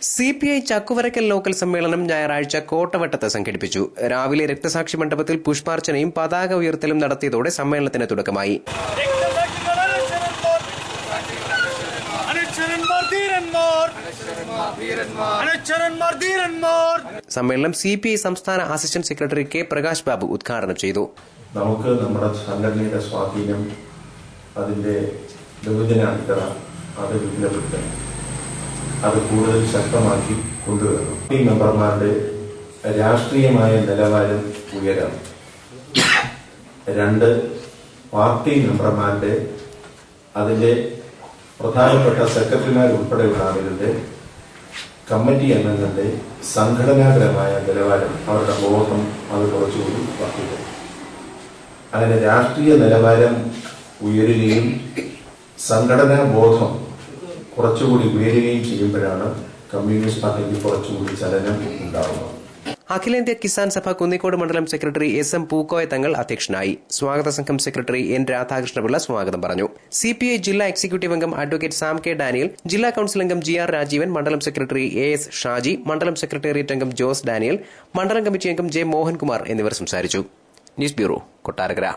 CPI ചക്കുവരക്കൽ local സമ്മേളനം ഞായറാഴ്ച കോട്ടവട്ടത്ത് സംഘടിപ്പിച്ചു. രാവിലെ രക്തസാക്ഷി മണ്ഡപത്തിൽ പുഷ്പാർച്ചനയും പതാക ഉയർത്തലും നടത്തിയതോടെ സമ്മേളനത്തിന് തുടക്കമായി. സമ്മേളനം CPI സംസ്ഥാന assistant secretary K Prakash Babu ഉദ്ഘാടനം ചെയ്തു. നമുക്ക് നമ്മുടെ സംഘടനയുടെ സ്വാധീനം, അതിന്റെ ബഹുജന അടിത്തറ, അത് വിപുലപ്പെടുത്തണം, അത് കൂടുതൽ ശക്തമാക്കി കൊണ്ടുവരണം. ഈ മെമ്പർമാരുടെ രാഷ്ട്രീയമായ നിലവാരം ഉയരണം. 2, പാർട്ടി മെമ്പർമാരുടെ അതിന്റെ പ്രധാനപ്പെട്ട സെക്രട്ടറിമാർ ഉൾപ്പെടെയുള്ള ആളുകളുടെ, കമ്മിറ്റി അംഗങ്ങളുടെ സംഘടനാപരമായ നിലവാരം, അവരുടെ ബോധം അത് കുറച്ചുകൂടി വർദ്ധിക്കും. അങ്ങനെ രാഷ്ട്രീയ നിലവാരം ഉയരുകയും സംഘടനാ ബോധം കുറച്ചുകൂടി ഉയരുകയും ചെയ്യുമ്പോഴാണ് കമ്മ്യൂണിസ്റ്റ് പാർട്ടിക്ക് കുറച്ചുകൂടി ചലനം ഉണ്ടാവുന്നത്. അഖിലേന്ത്യാ കിസാൻ സഭ കുന്നിക്കോട് മണ്ഡലം സെക്രട്ടറി SM പൂക്കോയ തങ്ങൾ അധ്യക്ഷനായി. സ്വാഗത സംഘം സെക്രട്ടറി N രാധാകൃഷ്ണപിള്ള സ്വാഗതം പറഞ്ഞു. CPI ജില്ലാ എക്സിക്യൂട്ടീവ് അംഗം അഡ്വക്കേറ്റ് സാം കെ ഡാനിയൽ, ജില്ലാ കൌൺസിൽ അംഗം GR രാജീവൻ, മണ്ഡലം സെക്രട്ടറി AS ഷാജി, മണ്ഡലം സെക്രട്ടേറിയറ്റ് അംഗം ജോസ് ഡാനിയൽ, മണ്ഡലം കമ്മിറ്റി അംഗം J മോഹൻകുമാർ എന്നിവർ സംസാരിച്ചു. News bureau, Kottarakkara.